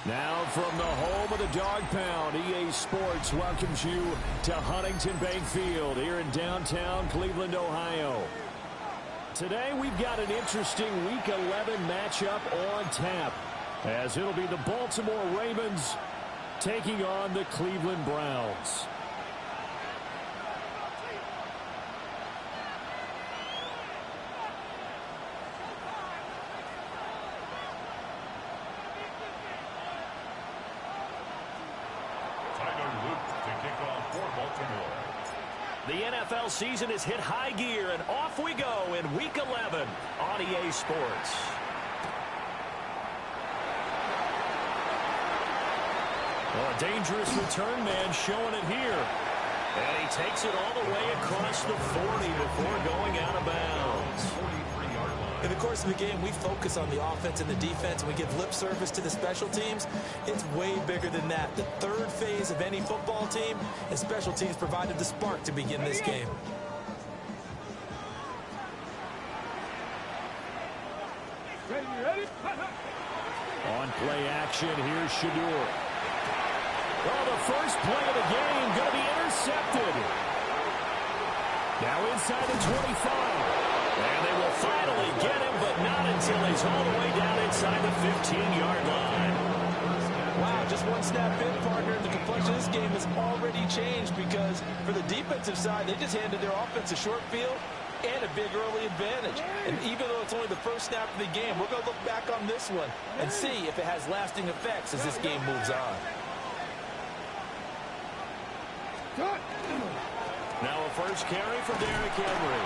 Now from the home of the Dog Pound, EA Sports welcomes you to Huntington Bank Field here in downtown Cleveland, Ohio. Today we've got an interesting Week 11 matchup on tap, as it'll be the Baltimore Ravens taking on the Cleveland Browns. The NFL season has hit high gear, and off we go in Week 11 on EA Sports. Well, a dangerous return man showing it here. And he takes it all the way across the 40 before going out of bounds. In the course of the game, we focus on the offense and the defense, and we give lip service to the special teams. It's way bigger than that. The third phase of any football team, and special teams provided the spark to begin this game. On play action, here's Shador. Well, the first play of the game going to be intercepted. Now inside the 25. And they will finally get him, but not until he's all the way down inside the 15-yard line. Wow, just one snap in, partner. The complexion of this game has already changed because for the defensive side, they just handed their offense a short field and a big early advantage. And even though it's only the first snap of the game, we're going to look back on this one and see if it has lasting effects as this game moves on. Now a first carry for Derrick Henry.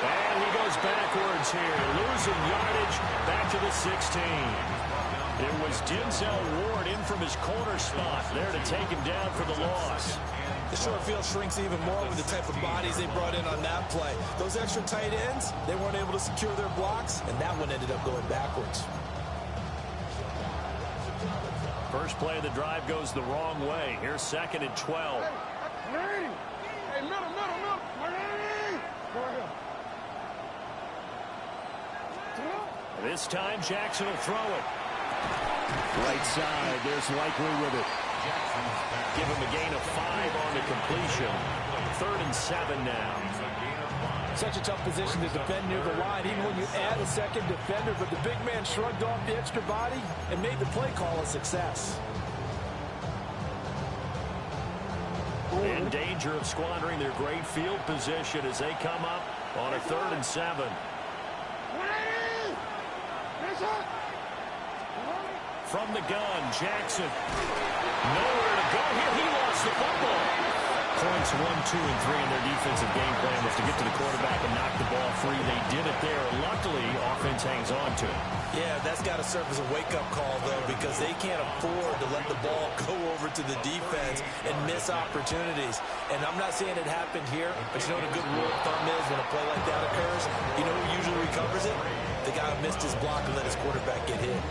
And he goes backwards here, losing yardage back to the 16. It was Denzel Ward in from his corner spot there to take him down for the loss. The short field shrinks even more with the type of bodies they brought in on that play. Those extra tight ends, they weren't able to secure their blocks, and that one ended up going backwards. First play of the drive goes the wrong way. Here's 2nd and 12. Hey, middle. This time Jackson will throw it. Right side, there's Likely with it. Give him a gain of 5 on the completion. 3rd and 7 now. Such a tough position to defend near the line, even when you add a second defender, but the big man shrugged off the extra body and made the play call a success. In danger of squandering their great field position as they come up on a 3rd and 7. From the gun, Jackson. Nowhere to go here. He lost the football. Points 1, 2, and 3 in their defensive game plan was to get to the quarterback and knock the ball free. They did it there. Luckily, offense hangs on to it. Yeah, that's got to serve as a wake-up call, though, because they can't afford to let the ball go over to the defense and miss opportunities. And I'm not saying it happened here, but you know what a good rule of thumb is when a play like that occurs? You know who usually recovers it? The guy who missed his block and let his quarterback get hit.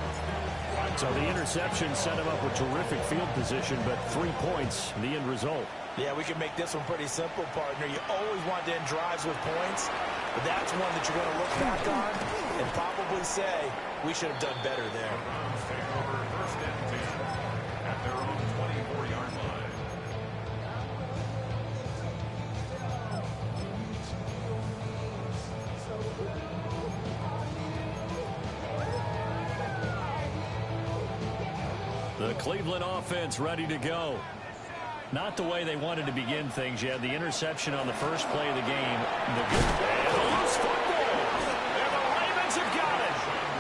So the interception set him up with terrific field position, but 3 points, the end result. Yeah, we can make this one pretty simple, partner. You always want to end drives with points, but that's one that you're going to look back on and probably say, we should have done better there. First and 10 at their own 24-yard line. The Cleveland offense ready to go. Not the way they wanted to begin things. You had the interception on the first play of the game. The loose football. And the Ravens have got it.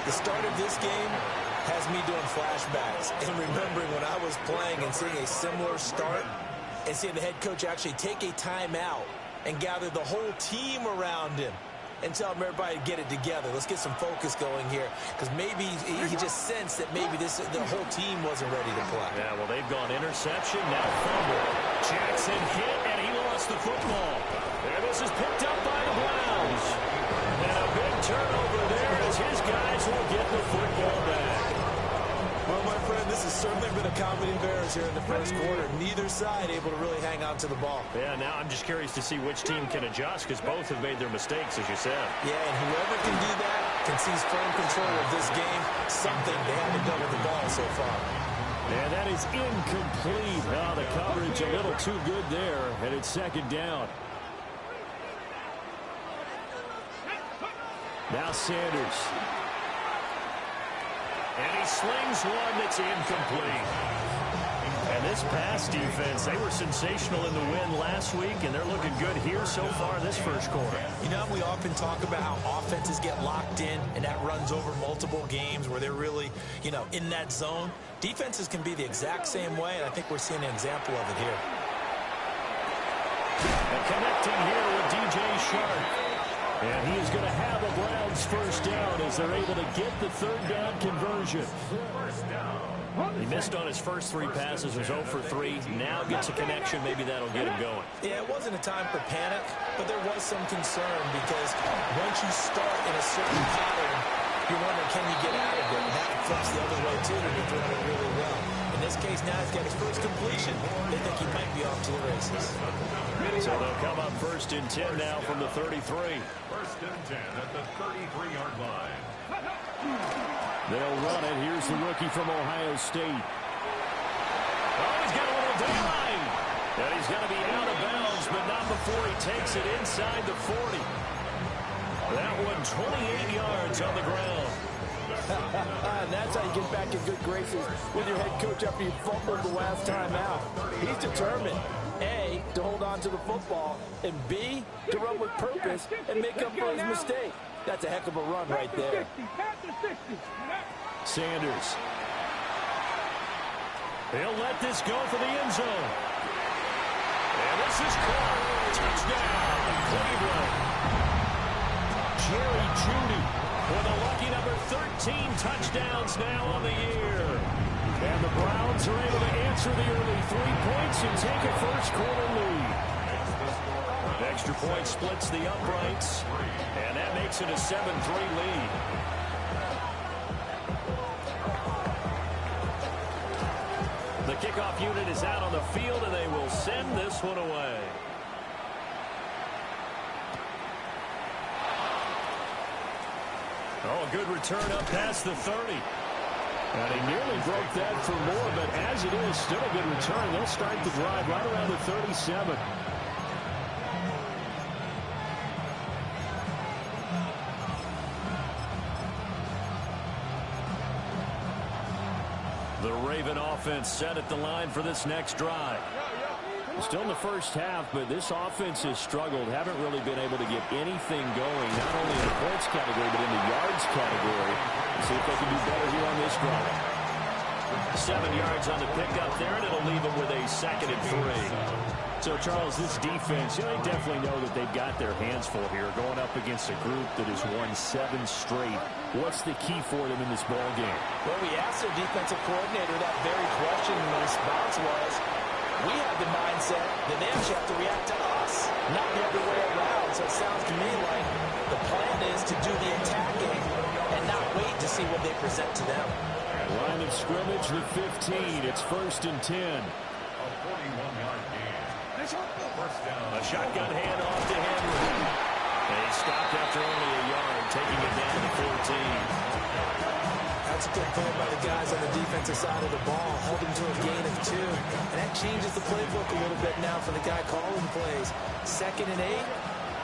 The start of this game has me doing flashbacks and remembering when I was playing and seeing a similar start and seeing the head coach actually take a timeout and gather the whole team around him and tell everybody to get it together. Let's get some focus going here, because maybe he just sensed that maybe the whole team wasn't ready to play. Yeah, well, they've gone interception, now fumble. Jackson hit, and he lost the football. And this is picked up by the Browns. And a big turnover there as his guys will get the football back. Well, my friend, this has certainly been a comedy of errors here in the first quarter. Neither side able to really hang on to the ball. Yeah, now I'm just curious to see which team can adjust, because both have made their mistakes, as you said. Yeah, and whoever can do that can seize firm control of this game, something they haven't done with the ball so far. And that is incomplete. Oh, the coverage a little too good there, and it's second down. Now Sanders. And he slings one that's incomplete. And this pass defense, they were sensational in the win last week, and they're looking good here so far in this first quarter. You know, we often talk about how offenses get locked in, and that runs over multiple games where they're really, you know, in that zone. Defenses can be the exact same way, and I think we're seeing an example of it here. And connecting here with DJ Shark. And he is going to have a Browns first down as they're able to get the third down conversion. He missed on his first three passes, was 0 for 3. Now gets a connection. Maybe that'll get him going. Yeah, it wasn't a time for panic, but there was some concern because once you start in a certain pattern, you're wondering, can you get out of it? And that flips the other way, too, and you're doing it really well. In this case, now he's got his first completion. They think he might be off to the races. So they'll come up 1st and 10 now from the 33. 1st and 10 at the 33-yard line. They'll run it. Here's the rookie from Ohio State. Oh, he's got a little daylight. And he's going to be out of bounds, but not before he takes it inside the 40. That one 28 yards on the ground. And that's how you get back in good graces with your head coach after you fumbled the last time out. He's determined, A, to hold on to the football, and B, to run with purpose and make up for his mistake. That's a heck of a run right there. Sanders. He'll let this go for the end zone. And this is caught. Touchdown, Cleveland. Jerry Jeudy with a lucky number 13 touchdowns now on the year. And the Browns are able to answer the early 3 points and take a first quarter lead. Extra point splits the uprights, and that makes it a 7-3 lead. The kickoff unit is out on the field, and they will send this one away. Oh, a good return up past the 30. And he nearly broke that for more, but as it is, still a good return. They'll start the drive right around the 37. The Raven offense set at the line for this next drive. Still in the first half, but this offense has struggled. Haven't really been able to get anything going, not only in the points category, but in the yards category. Let's see if they can do better here on this drive. 7 yards on the pickup there, and it'll leave them with a 2nd and 3. So, Charles, this defense, they definitely know that they've got their hands full here, going up against a group that has won 7 straight. What's the key for them in this ball game? Well, we asked their defensive coordinator that very question, and the response was, we have the mindset that they actually have to react to us, not the other way around. So it sounds to me like the plan is to do the attacking and not wait to see what they present to them. Line of scrimmage, the 15. It's 1st and 10. A 41-yard gain. First down. A shotgun handoff to Henry. And he stopped after only a yard, taking it down to 14. That's a good play by the guys on the defensive side of the ball. Held him to a gain of 2. And that changes the playbook a little bit now for the guy calling plays. 2nd and 8.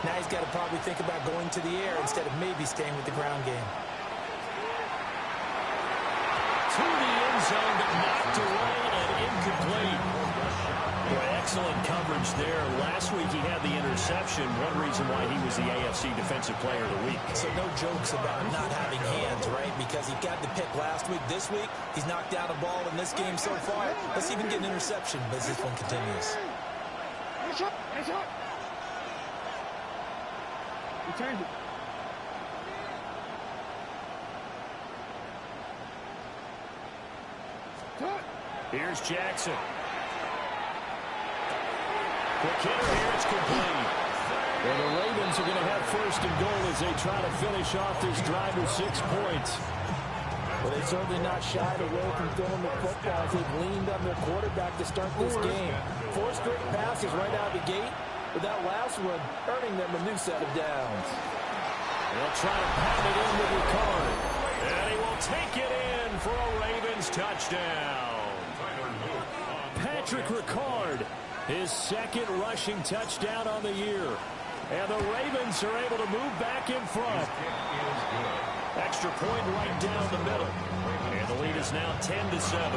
Now he's got to probably think about going to the air instead of maybe staying with the ground game. To the end zone, but knocked away and incomplete. Boy, excellent coverage there. Last week he had the interception. One reason why he was the AFC Defensive Player of the Week. So no jokes about him not having hands, right? Because he got the pick last week. This week, he's knocked down a ball in this game so far. Let's even get an interception as this one continues. Return it. Here's Jackson. Quick hitter here, it's complete. And the Ravens are going to have 1st and goal as they try to finish off this drive with 6 points. Well, they're certainly not shied away from throwing the football as they've leaned on their quarterback to start this game. 4 straight passes right out of the gate, with that last one earning them a new set of downs. They'll try to pound it in with Ricard. And he will take it in for a Ravens touchdown. Patrick Ricard, his second rushing touchdown on the year. And the Ravens are able to move back in front. Extra point right down the middle. And the lead is now 10-7.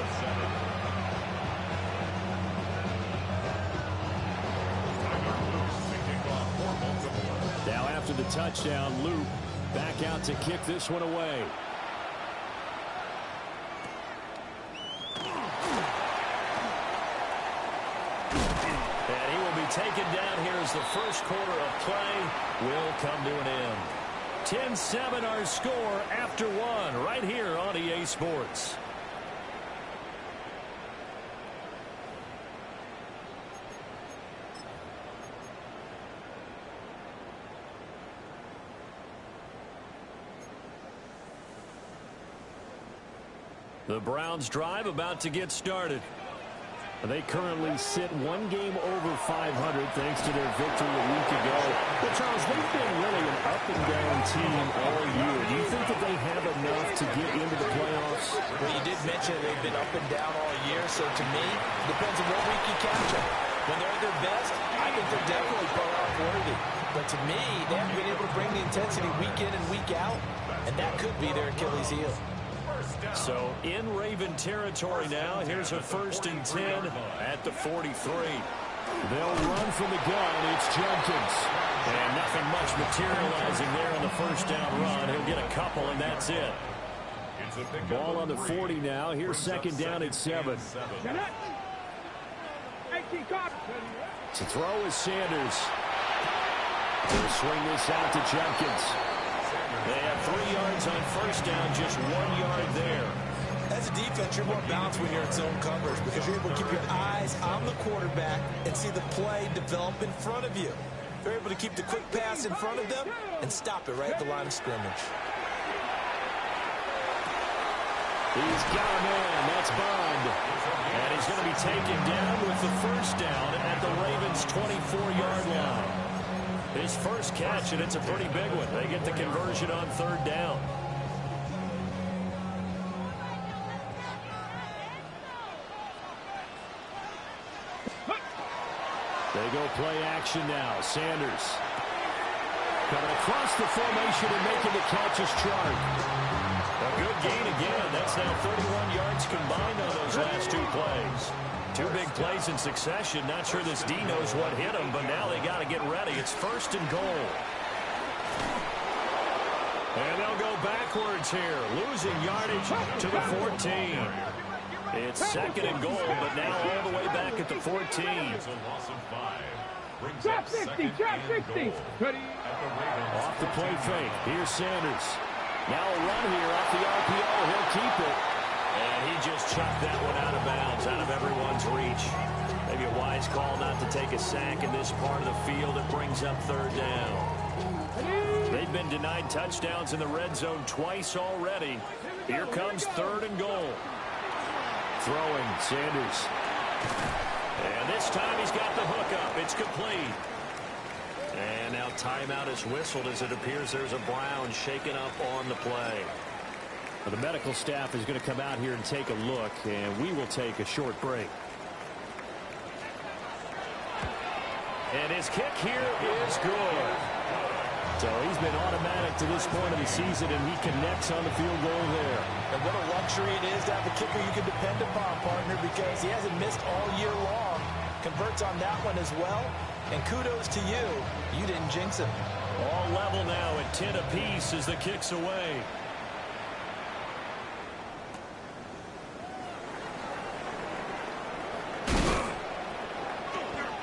Now after the touchdown, Luke back out to kick this one away. And he will be taken down here as the first quarter of play will come to an end. 10-7 our score after one right here on EA Sports. The Browns drive about to get started. They currently sit one game over 500 thanks to their victory a week ago. But, Charles, they've been really an up-and-down team all year. Do you think that they have enough to get into the playoffs? Well, you did mention they've been up and down all year, so to me, it depends on what week you catch them. When they're at their best, I think they're definitely playoff worthy. But to me, they haven't been able to bring the intensity week in and week out, and that could be their Achilles heel. So in Raven territory now. Here's a 1st and 10 at the 43. They'll run from the gun. It's Jenkins. And nothing much materializing there on the first down run. He'll get a couple, and that's it. Ball on the 40 now. Here's 2nd down at 7. To throw is Sanders. He'll swing this out to Jenkins. They have 3 yards on first down, just 1 yard there. As a defense, you're more balanced when you're in zone coverage because you're able to keep your eyes on the quarterback and see the play develop in front of you. You're able to keep the quick pass in front of them and stop it right at the line of scrimmage. He's got a man. That's Bond. And he's going to be taken down with the first down at the Ravens' 24-yard line. His first catch, and it's a pretty big one. They get the conversion on 3rd down. They go play action now. Sanders coming across the formation and making the catch is Chark. A good gain again. That's now 31 yards combined on those last 2 plays. 2 big plays in succession. Not sure this D knows what hit him, but now they got to get ready. It's 1st and goal. And they'll go backwards here, losing yardage to the 14. It's 2nd and goal, but now all the way back at the 14. Drop 60, drop 60. Off the play fake. Here's Sanders. Now a run here off the RPO. He'll keep it. And he just chucked that one out of bounds, out of everyone's reach. Maybe a wise call not to take a sack in this part of the field. It brings up 3rd down. They've been denied touchdowns in the red zone twice already. Here comes 3rd and goal. Throwing, Sanders. And this time he's got the hook up. It's complete. And now timeout is whistled as it appears there's a Brown shaken up on the play. The medical staff is going to come out here and take a look, and we will take a short break. And his kick here is good. So he's been automatic to this point of the season, and he connects on the field goal there. And what a luxury it is to have a kicker you can depend upon, partner, because he hasn't missed all year long. Converts on that one as well. And kudos to you. You didn't jinx him. All level now at 10 apiece as the kick's away.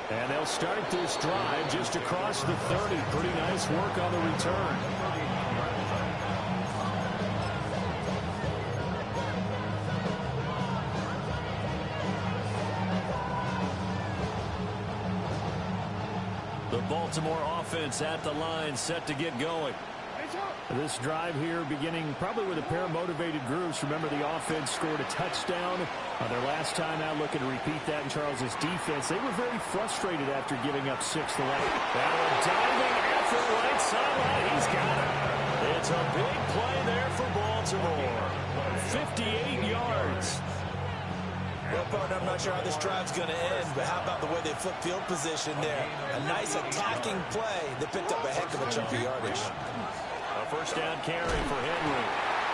And they'll start this drive just across the 30. Pretty nice work on the return. The Baltimore offense at the line, set to get going. This drive here beginning probably with a pair of motivated groups. Remember, the offense scored a touchdown on their last time out, looking to repeat that in Charles's defense. They were very frustrated after giving up 6 to 11. Now diving after the right sideline. He's got it. It's a big play there for Baltimore. 58 yards. Well, partner, I'm not not sure how this drive's going to end, but how about the way they flip field position there? A nice attacking play that picked up a heck of a chunk of yardage. A first down carry for Henry.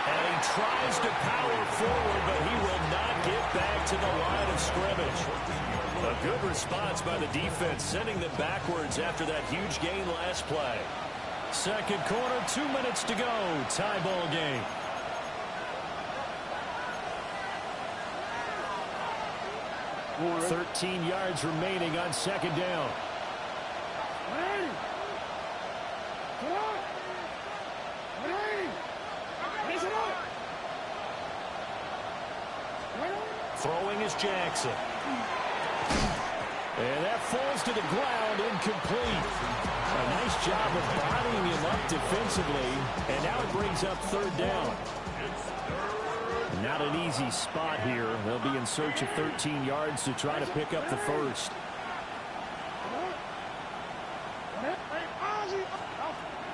And he tries to power forward, but he will not get back to the line of scrimmage. A good response by the defense, sending them backwards after that huge gain last play. Second quarter, 2 minutes to go. Tie ball game. Or 13 yards remaining on second down. Throwing is Jackson. And that falls to the ground, incomplete. A nice job of bodying him up defensively. And now it brings up third down. Not an easy spot here. They'll be in search of 13 yards to try to pick up the first.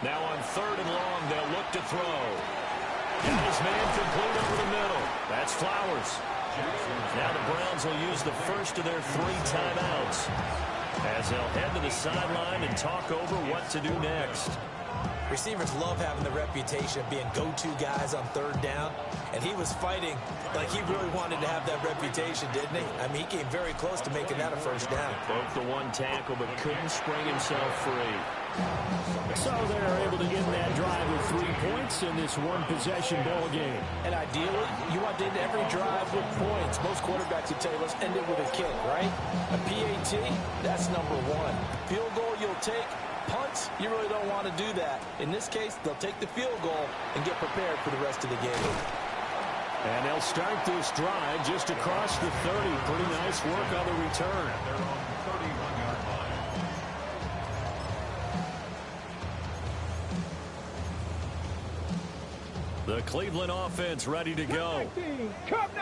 Now on third and long, they'll look to throw. Got his man complete over the middle. That's Flowers. Now the Browns will use the first of their 3 timeouts as they'll head to the sideline and talk over what to do next. Receivers love having the reputation of being go-to guys on third down, and he was fighting like he really wanted to have that reputation, didn't he? I mean, he came very close to making that a first down. Broke the one tackle, but couldn't spring himself free. So they're able to end that drive with 3 points in this one-possession ball game. And ideally, you want to end every drive with points. Most quarterbacks would tell you, let's end it with a kick, right? A PAT, that's number 1. Field goal you'll take. Punts, you really don't want to do that. In this case, they'll take the field goal and get prepared for the rest of the game. And they'll start this drive just across the 30. Pretty nice work on the return. Their own 31-yard line. The Cleveland offense ready to go.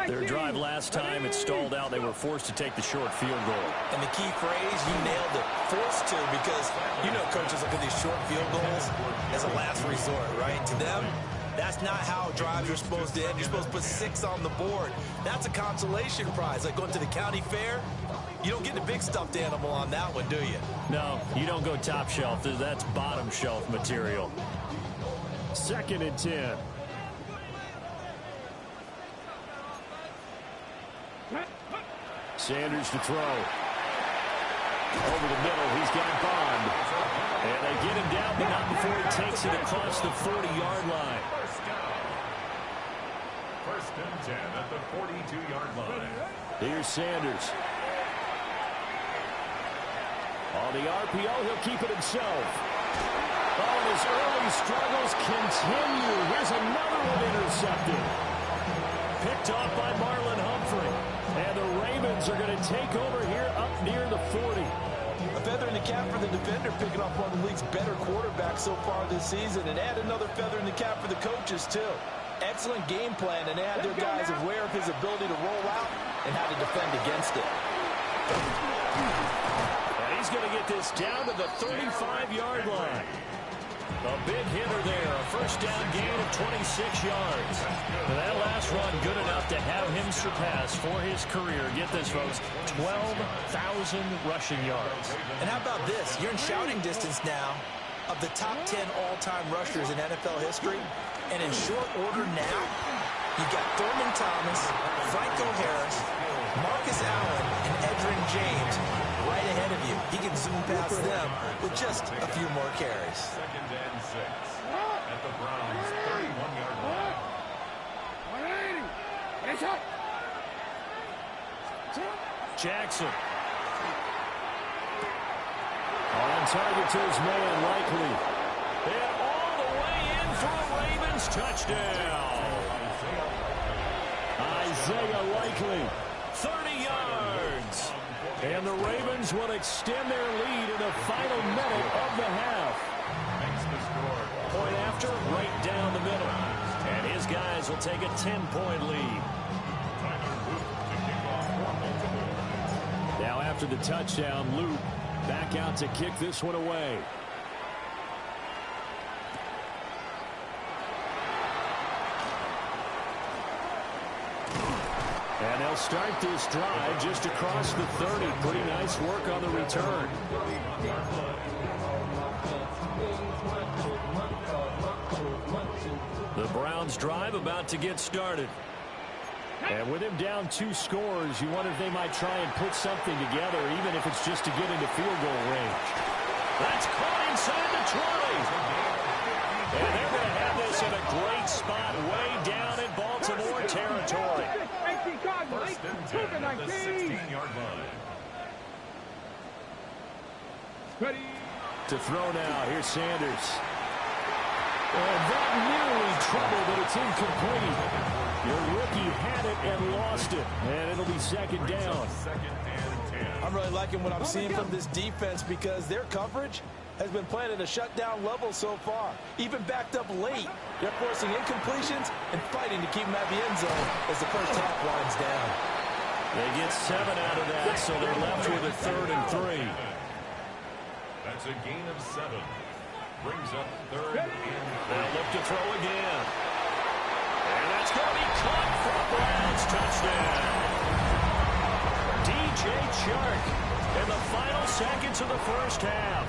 Their drive last time, it stalled out. They were forced to take the short field goal. And the key phrase, you nailed it, forced to, because you know coaches look at these short field goals as a last resort, right? To them, that's not how drives are supposed to end. You're supposed to put 6 on the board. That's a consolation prize. Like going to the county fair, you don't get the big stuffed animal on that one, do you? No, you don't go top shelf. That's bottom shelf material. 2nd and 10. Sanders to throw. Over the middle, he's got Bond. And they get him down, but not before he takes it across the 40-yard line. First and 10 at the 42-yard line. Here's Sanders. On the RPO, he'll keep it himself. Oh, and his early struggles continue. Here's another one intercepted. Picked off by Marlon Humphrey. And the Ravens are going to take over here up near the 40. A feather in the cap for the defender, picking off one of the league's better quarterbacks so far this season, and add another feather in the cap for the coaches, too. Excellent game plan, and they had their guys aware of his ability to roll out and how to defend against it. And he's going to get this down to the 35-yard line. A big hitter there, a first down gain of 26 yards. And that last run good enough to have him surpass for his career. Get this, folks, 12,000 rushing yards. And how about this? You're in shouting distance now of the top 10 all-time rushers in NFL history. And in short order now, you've got Thurman Thomas, Franco Harris, Marcus Allen, and Edgerrin James right ahead of you. He can zoom past them with just a few more carries. 2nd and 6 at the Browns' 31-yard line. Jackson. On target to his man, Likely. And all the way in for a Ravens touchdown. Isaiah Likely, 30 yards. And the Ravens will extend their lead in the final minute of the half. Makes the score. Point after, right down the middle. And his guys will take a 10-point lead. Now after the touchdown, Luke back out to kick this one away. And they'll start this drive just across the 30. Pretty nice work on the return. The Browns drive about to get started. And with him down 2 scores, you wonder if they might try and put something together, even if it's just to get into field goal range. That's caught inside the 20. And they're going to have this in a great spot way down in Baltimore territory. First and 10 at the 16-yard line. Ready. To throw now. Here's Sanders. And that nearly trouble, but it's incomplete. Your rookie had it and lost it. And it'll be second down. Second and 10. I'm really liking what I'm seeing from this defense because their coverage has been playing at a shutdown level so far. Even backed up late. They're forcing incompletions and fighting to keep them at the end zone as the first half winds down. They get 7 out of that, so they're left with a 3rd and 3. That's a gain of 7. Brings up 3rd and 10. They'll look to throw again. And that's going to be caught for a Browns touchdown. DJ Chark in the final seconds of the first half.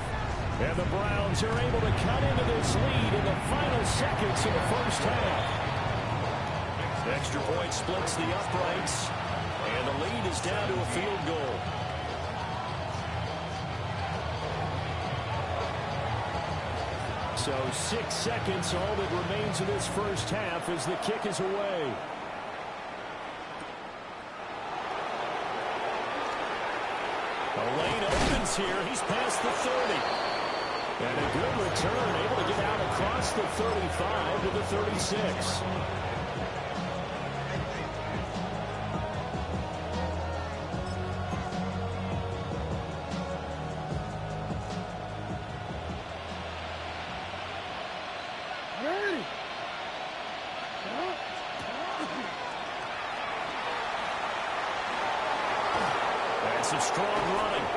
And the Browns are able to cut into this lead in the final seconds of the first half. Extra point splits the uprights. And the lead is down to a field goal. So 6 seconds, all that remains of this first half as the kick is away. The lane opens here. He's past the 30. And a good return, able to get out across the 35 to the 36. Some strong running.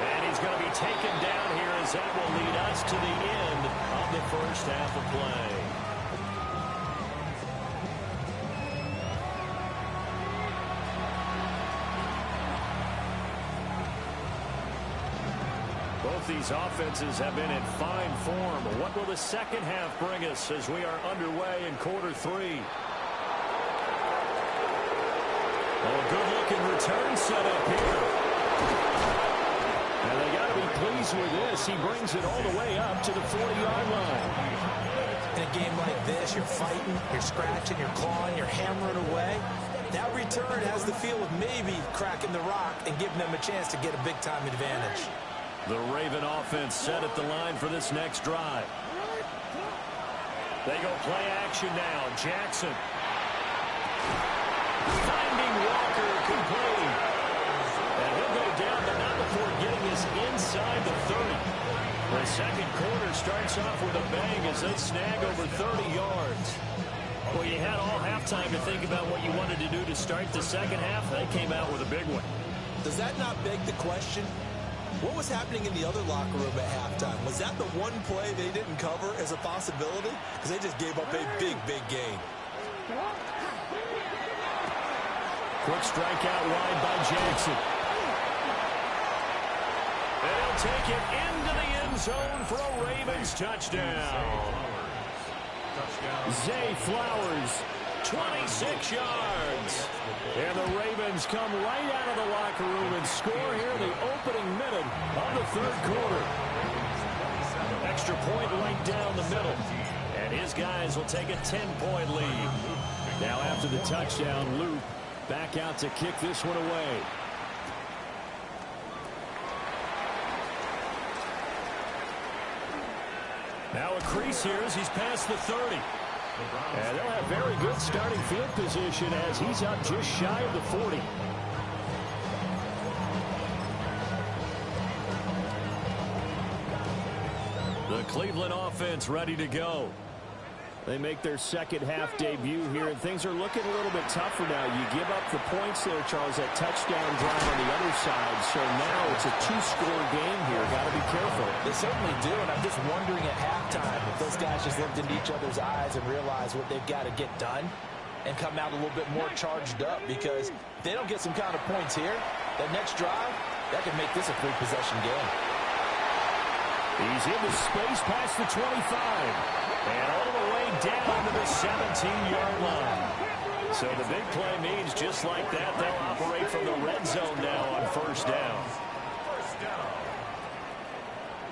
And he's going to be taken down here as that will lead us to the end of the first half of play. Both these offenses have been in fine form. What will the second half bring us as we are underway in quarter 3? Oh, good-looking return set up here. And they got to be pleased with this. He brings it all the way up to the 40-yard line. In a game like this, you're fighting, you're scratching, you're clawing, you're hammering away. That return has the feel of maybe cracking the rock and giving them a chance to get a big-time advantage. The Raven offense set at the line for this next drive. They go play action now. Jackson. Finding Walker complete. And he'll go down, but not before getting us inside the 30. The second quarter starts off with a bang as they snag over 30 yards. Well, you had all halftime to think about what you wanted to do to start the second half. They came out with a big one. Does that not beg the question? What was happening in the other locker room at halftime? Was that the one play they didn't cover as a possibility? Because they just gave up a big, big gain. Quick strike out wide by Jackson. And he'll take it into the end zone for a Ravens touchdown. Zay Flowers, 26 yards. And the Ravens come right out of the locker room and score here the opening minute of the third quarter. Extra point right down the middle. And his guys will take a 10-point lead. Now after the touchdown, Luke back out to kick this one away. Now a crease here as he's past the 30. And they'll have very good starting field position as he's up just shy of the 40. The Cleveland offense ready to go. They make their second half debut here, and things are looking a little bit tougher now. You give up the points there, Charles, that touchdown drive on the other side. So now it's a two-score game here. Got to be careful. They certainly do, and I'm just wondering at halftime if those guys just looked into each other's eyes and realized what they've got to get done. and come out a little bit more charged up, because if they don't get some kind of points here, that next drive, that could make this a free possession game. He's into space past the 25 and all the way down to the 17-yard line. So the big play means just like that, they'll operate from the red zone now on first down.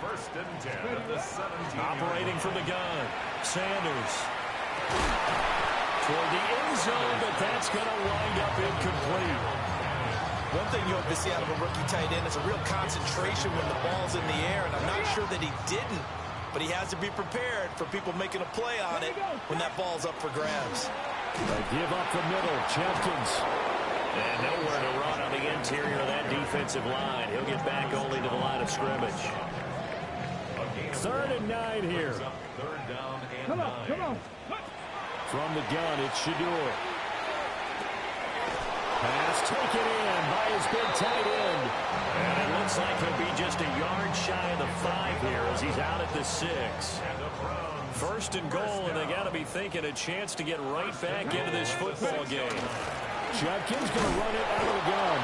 First and 10 at the 17. Operating from the gun, Sanders. Toward the end zone, but that's going to wind up incomplete. One thing you hope to see out of a rookie tight end is a real concentration when the ball's in the air, and I'm not sure that he didn't, but he has to be prepared for people making a play on it when that ball's up for grabs. They give up the middle, Jenkins. And nowhere to run on the interior of that defensive line. He'll get back only to the line of scrimmage. 3rd and 9 here. Third down and Come on, 9. come on. From the gun, it's Shador. Pass taken in by his big tight end. And it looks like he'll be just a yard shy of the 5 here as he's out at the 6. First and goal, and they got to be thinking a chance to get right back into this football game. Judkins going to run it out of the gun.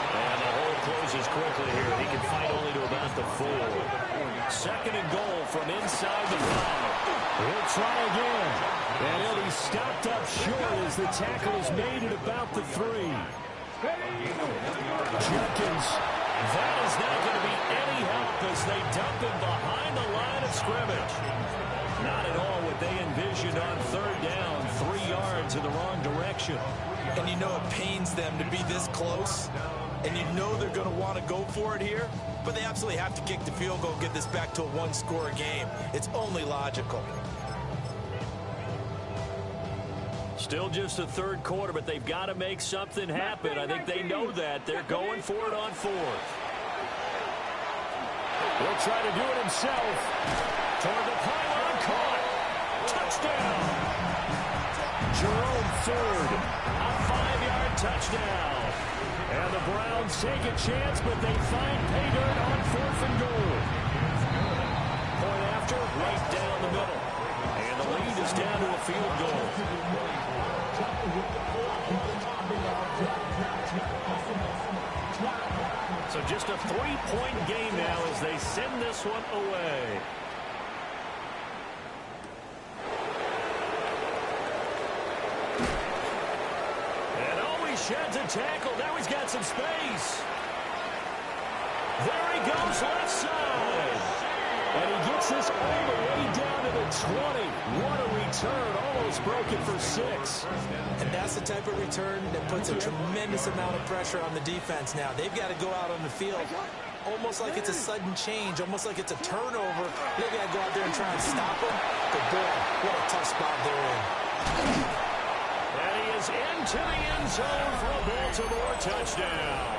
And the hole closes quickly here. He can fight only to about the 4. 2nd and goal from inside the 5. He'll try again. And he'll be stopped up short as the tackle is made at about the 3. Judkins. That is not going to be any help as they dump him behind the line of scrimmage. Not at all what they envisioned on 3rd down. 3 yards in the wrong direction. And you know it pains them to be this close, and you know they're going to want to go for it here, but they absolutely have to kick the field goal and get this back to a 1-score game. It's only logical. Still just the 3rd quarter, but they've got to make something happen. I think they know that. They're going for it on 4th. He'll try to do it himself. Toward the pylon, caught. Touchdown. Jerome Ford, a 5-yard touchdown. And the Browns take a chance, but they find pay dirt on 4th and goal. Point after, right down the middle. And the lead is down to a field goal. So just a 3-point game now as they send this one away. And always sheds a tackle. Now he's got some space. There he goes left side. And he gets this all the way down to the 20. What a return. Almost broken for 6. And that's the type of return that puts a tremendous amount of pressure on the defense now. They've got to go out on the field almost like it's a sudden change, almost like it's a turnover. They've got to go out there and try and stop them. But boy, what a tough spot they're in. And he is into the end zone for a Baltimore touchdown.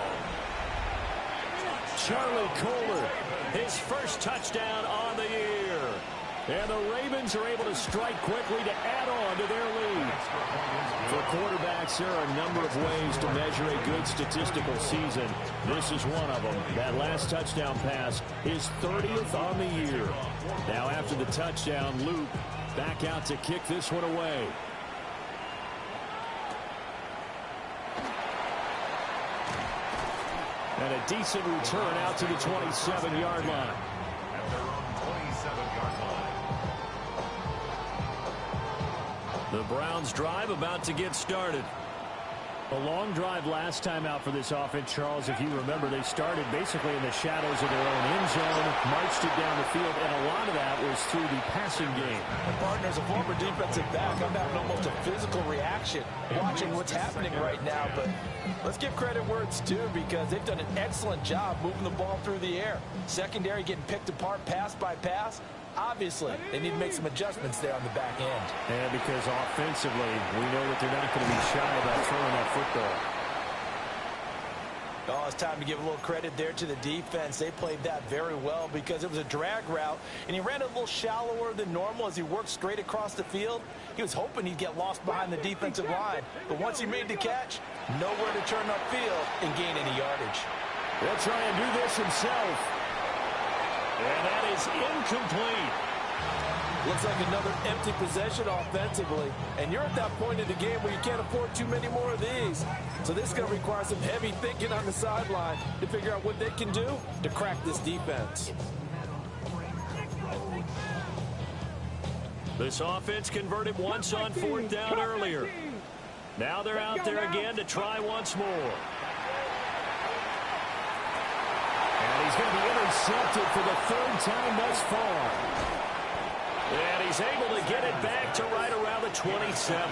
Charlie Kohler, his first touchdown on the year. And the Ravens are able to strike quickly to add on to their lead. For quarterbacks, there are a number of ways to measure a good statistical season. This is one of them. That last touchdown pass is 30th on the year. Now after the touchdown, Luke back out to kick this one away. And a decent return out to the 27-yard line. At their own 27-yard line. The Browns drive about to get started. A long drive last time out for this offense, Charles. If you remember, they started basically in the shadows of their own end zone, marched it down the field, and a lot of that was through the passing game. And partners, a former defensive back, I'm having almost a physical reaction watching what's happening right now. But let's give credit where it's due, because they've done an excellent job moving the ball through the air. Secondary getting picked apart pass by pass. Obviously, they need to make some adjustments there on the back end. And because offensively, we know that they're not going to be shy about throwing that football. Oh, it's time to give a little credit there to the defense. They played that very well because it was a drag route, and he ran a little shallower than normal as he worked straight across the field. He was hoping he'd get lost behind the defensive line, but once he made the catch, nowhere to turn upfield and gain any yardage. He'll try and do this himself. And that is incomplete. Looks like another empty possession offensively. And you're at that point in the game where you can't afford too many more of these. So this is going to require some heavy thinking on the sideline to figure out what they can do to crack this defense. This offense converted once on 4th down earlier. Now they're out there again to try once more. And he's going to be intercepted for the 3rd time thus far. And he's able to get it back to right around the 27.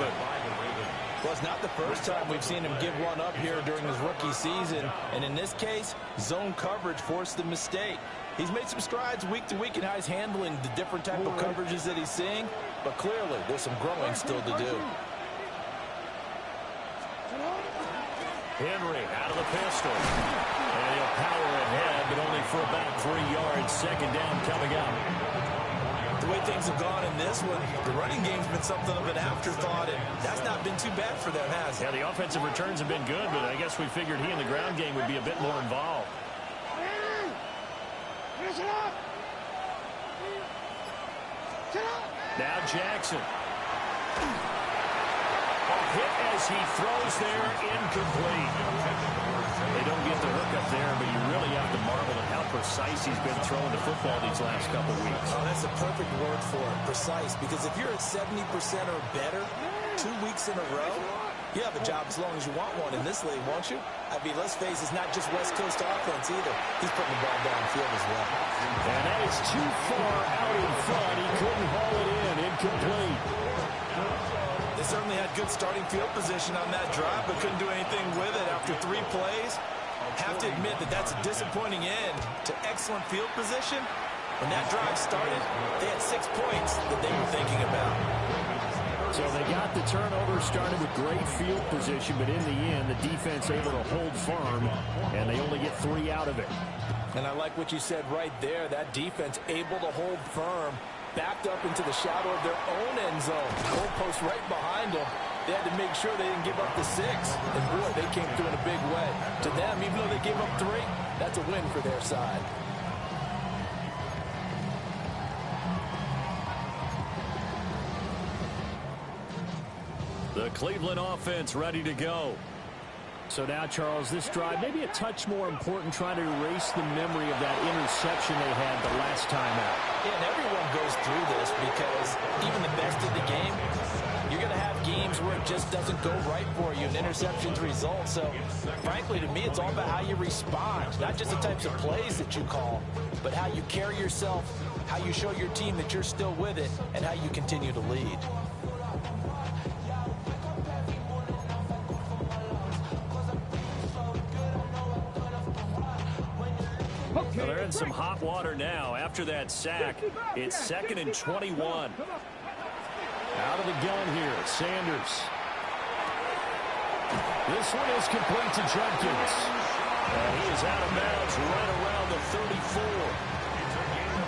Well, it's not the first time we've seen him give one up here during his rookie season. And in this case, zone coverage forced the mistake. He's made some strides week to week in how he's handling the different type of coverages that he's seeing. But clearly, there's some growing still to do. Henry out of the pistol. And he'll power ahead, but only for about 3 yards. 2nd down coming up. The way things have gone in this one, the running game's been something of an afterthought, and that's not been too bad for them, has it? Yeah, the offensive returns have been good, but I guess we figured he in the ground game would be a bit more involved. Now Jackson. A hit as he throws there, incomplete. They don't get the hook up there, but you really have to marvel at how precise he's been throwing the football these last couple weeks. Oh, that's a perfect word for it, precise, because if you're at 70% or better 2 weeks in a row, you have a job as long as you want one in this league, won't you? I mean, let's face it, it's not just West Coast offense either. He's putting the ball downfield as well. And that is too far out in front. He couldn't haul it in. Incomplete. They certainly had good starting field position on that drive, but couldn't do anything with it after 3 plays. Have to admit that that's a disappointing end to excellent field position. When that drive started, they had 6 points that they were thinking about. So they got the turnover, started with great field position, but in the end, the defense able to hold firm, and they only get 3 out of it. And I like what you said right there. That defense able to hold firm, backed up into the shadow of their own end zone. Goalpost right behind them. They had to make sure they didn't give up the 6. And boy, they came through in a big way. To them, even though they gave up 3, that's a win for their side. The Cleveland offense ready to go. So now, Charles, this drive maybe a touch more important, trying to erase the memory of that interception they had the last time out. Yeah, and everyone goes through this because even the best of the game, you're going to have games where it just doesn't go right for you, and interceptions result. So, frankly, to me, it's all about how you respond, not just the types of plays that you call, but how you carry yourself, how you show your team that you're still with it, and how you continue to lead. Well, they're in some hot water now. After that sack, it's 2nd and 21. Out of the gun here, Sanders. This one is complete to Jenkins. And he is out of bounds right around the 34.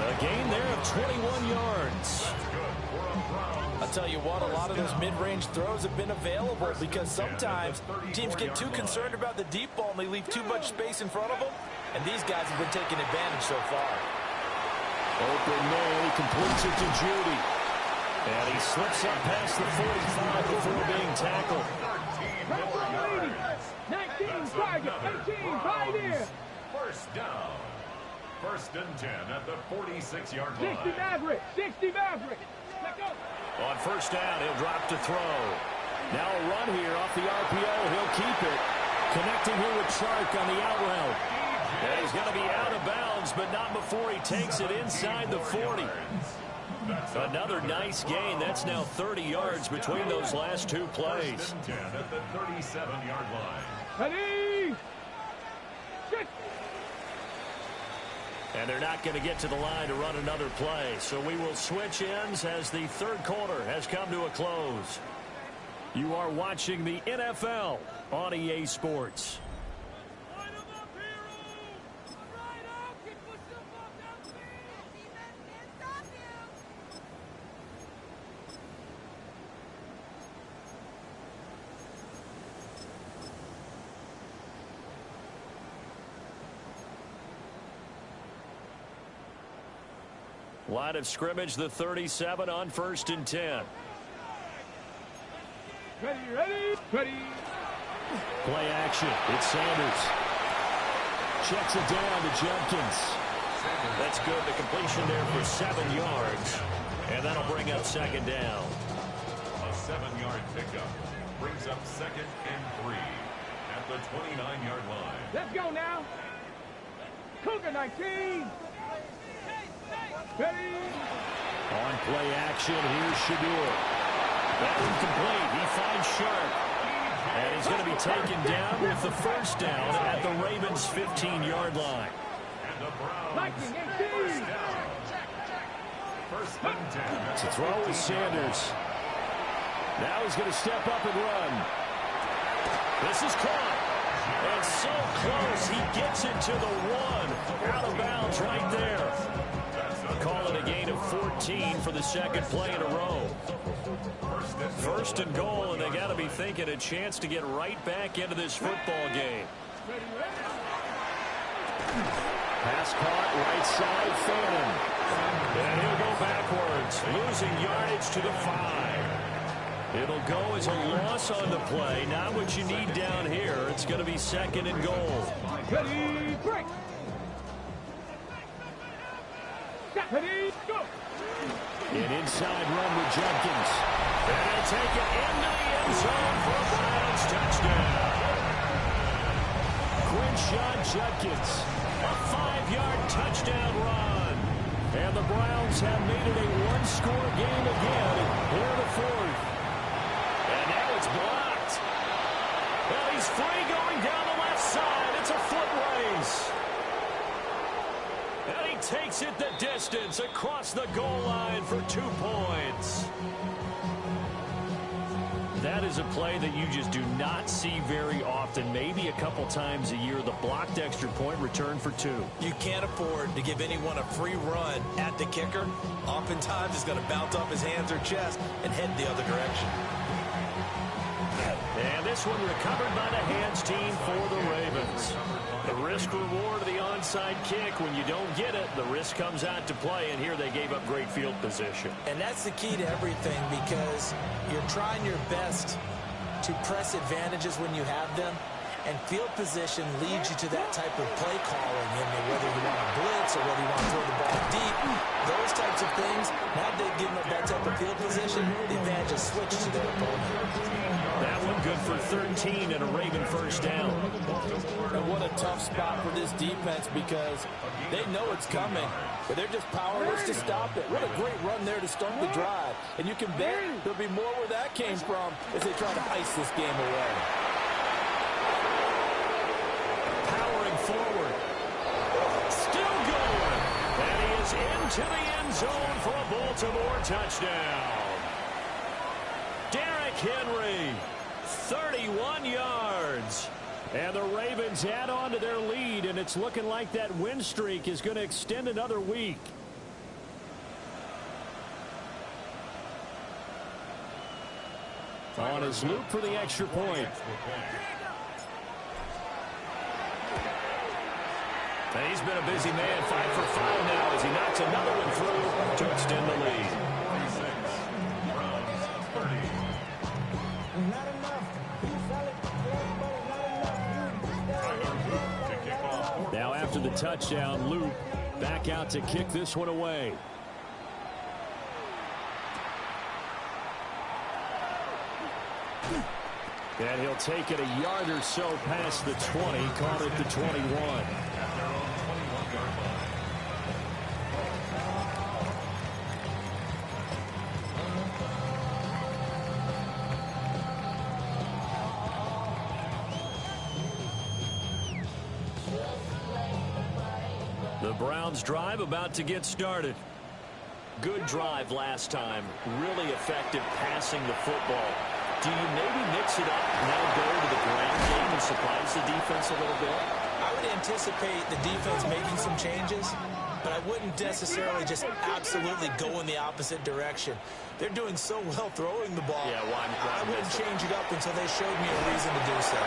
A gain there of 21 yards. I'll tell you what, a lot of those mid-range throws have been available because sometimes teams get too concerned about the deep ball and they leave too much space in front of them. And these guys have been taking advantage so far. Open man, he completes it to Judy. And he slips up past the 45 before being tackled. 19, target, 18, right here. First down. 1st and 10 at the 46-yard line. 60 Maverick, 60 Maverick. Let go. On 1st down, he'll drop to throw. Now a run here off the RPO. He'll keep it. Connecting here with Chark on the out route. And he's going to be out of bounds, but not before he takes it inside the 40. Another nice gain. That's now 30 yards between those last 2 plays. 1st and 10 at the 37-yard line. Ready. And they're not going to get to the line to run another play. So we will switch ends as the 3rd quarter has come to a close. You are watching the NFL on EA Sports. Line of scrimmage, the 37 on 1st and 10. Ready. Play action. It's Sanders. Checks it down to Judkins. That's good. The completion there for 7 yards. And that'll bring up 2nd down. A 7-yard pickup brings up 2nd and 3 at the 29-yard line. Let's go now. Cougar 19. Ready. On play action, here's Shadur. That incomplete. He finds Sharp. And he's going to be taken down with the 1st down at the Ravens' 15-yard line. And the Browns Lightning have 18. first down. 1st and 10. To throw is Sanders. Now he's going to step up and run. This is caught. And so close. He gets it to the 1. Out of bounds right there. Call it a gain of 14 for the 2nd play in a row. 1st and goal, and they got to be thinking a chance to get right back into this football game. Pass caught, right side, Fannin. And he'll go backwards, losing yardage to the 5. It'll go as a loss on the play. Not what you need down here. It's going to be 2nd and goal. Ready, break. Ready, go. An inside run with Judkins. And he'll take it into the end zone for a Browns touchdown. Quinshawn Judkins, a 5-yard touchdown run. And the Browns have made it a 1-score game again here in the 4th. And now it's blocked. Well, he's free going down the left side. It's a foot race. And he takes it the distance across the goal line for 2 points. That is a play that you just do not see very often. Maybe a couple times a year, the blocked extra point return for 2. You can't afford to give anyone a free run at the kicker. Oftentimes, he's going to bounce off his hands or chest and head the other direction. And this one recovered by the hands team for the Ravens. The risk reward of the onside kick. When you don't get it, the risk comes out to play, and here they gave up great field position. And that's the key to everything, because you're trying your best to press advantages when you have them, and field position leads you to that type of play calling. Whether you want to blitz or whether you want to throw the ball deep, those types of things, now they've given up that type of field position, the advantage is switched to their opponent. That one good for 13 and a Raven 1st down. And what a tough spot for this defense, because they know it's coming, but they're just powerless to stop it. What a great run there to start the drive. And you can bet there'll be more where that came from as they try to ice this game away. Powering forward. Still going. And he is into the end zone for a Baltimore touchdown. Derrick Henry, 31 yards. And the Ravens add on to their lead, and it's looking like that win streak is going to extend another week. On his loop for the extra point. And he's been a busy man, 5 for 5 now as he knocks another one through to extend the lead. Now after the touchdown, Luke back out to kick this one away. And he'll take it a yard or so past the 20, caught at the 21. The Browns drive about to get started. Good drive last time. Really effective passing the football. Do you maybe mix it up, now go to the ground game and surprise the defense a little bit? I would anticipate the defense making some changes, but I wouldn't necessarily just absolutely go in the opposite direction. They're doing so well throwing the ball. Yeah, I wouldn't change it up until they showed me a reason to do so.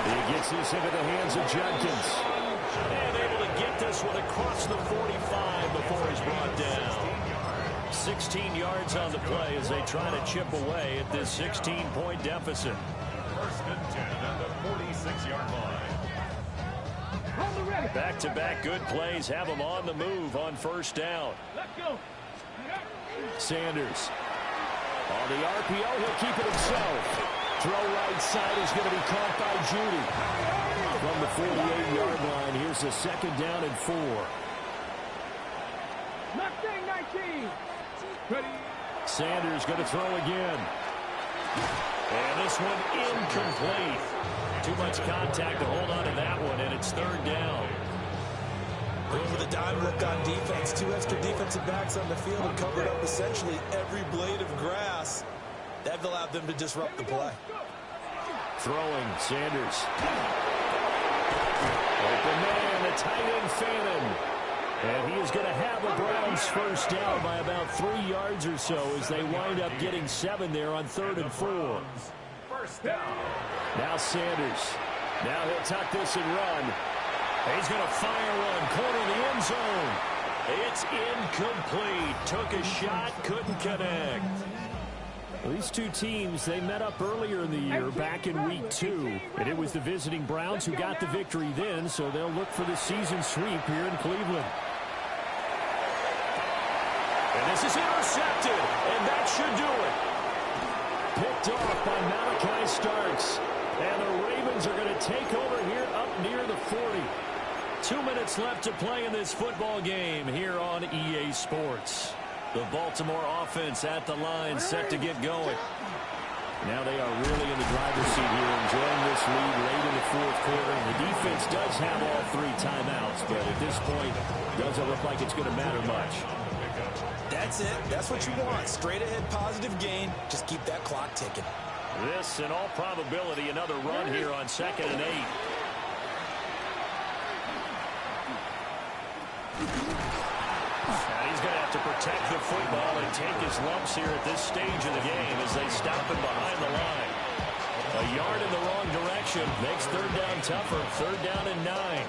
He gets this into the hands of Judkins. And able to get get this one across the 45 before he's brought down. 16 yards on the play as they try to chip away at this 16-point deficit. First and 10 at the 46-yard line. Back-to-back good plays have him on the move on first down. Let's go. Sanders. On the RPO, he'll keep it himself. Throw right side is going to be caught by Judy. From the 48-yard line, here's a second down and 4. Mustang 19. Ready. Sanders going to throw again. And this one incomplete. Too much contact to hold on to that one, and it's third down. Over the dime look on defense. 2 extra defensive backs on the field and covered up essentially every blade of grass. That allowed them to disrupt the play. Throwing, Sanders. Open man, the tight end Fannin. And he is going to have the Browns first down by about 3 yards or so as they wind up getting 7 there on 3rd and 4. First down. Now Sanders. Now he'll tuck this and run. He's going to fire one. Corner of the end zone. It's incomplete. Took a shot, couldn't connect. Well, these two teams, they met up earlier in the year, back in week 2. And it was the visiting Browns who got the victory then, so they'll look for the season sweep here in Cleveland. And this is intercepted, and that should do it. Picked off by Malachi Starks. And the Ravens are going to take over here up near the 40. 2 minutes left to play in this football game here on EA Sports. The Baltimore offense at the line, set to get going. Now they are really in the driver's seat here, enjoying this lead late in the 4th quarter. And the defense does have all 3 timeouts, but at this point, doesn't look like it's going to matter much. That's it. That's what you want. Straight ahead positive gain. Just keep that clock ticking. This, in all probability, another run here on 2nd and 8. And he's going to have to protect the football and take his lumps here at this stage of the game as they stop him behind the line. A yard in the wrong direction makes 3rd down tougher. 3rd down and 9.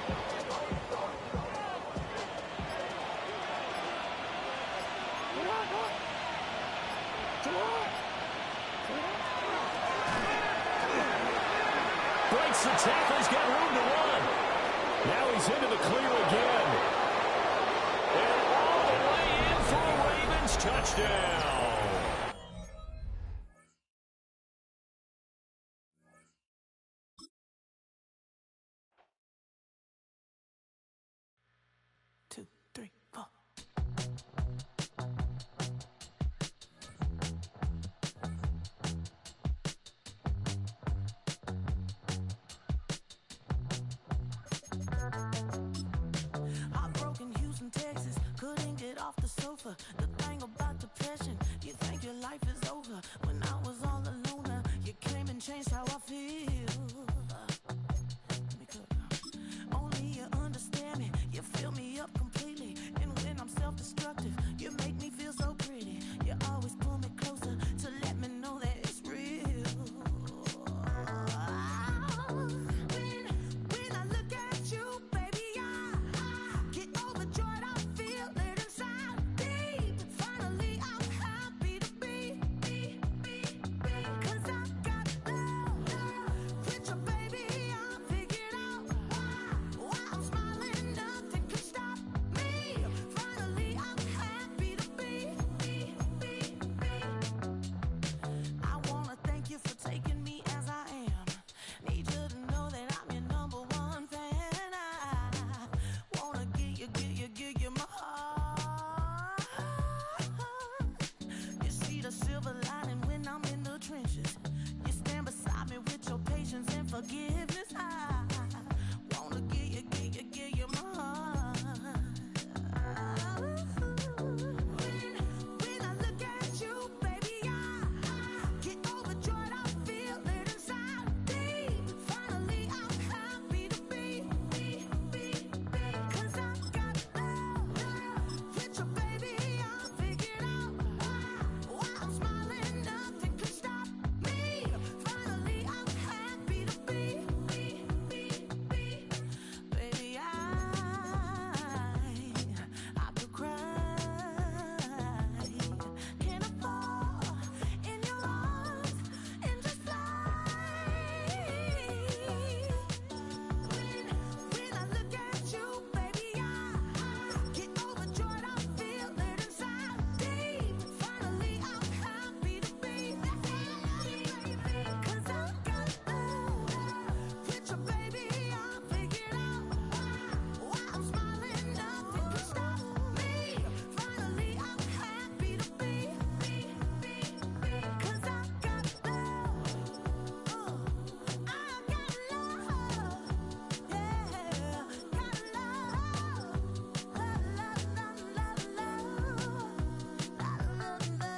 Breaks the tackle. He's got room to run. Now he's into the clear again. And all the way in for a Ravens touchdown. Two, three, four. Heartbroken Houston, Texas, couldn't get off the sofa. The thing about depression,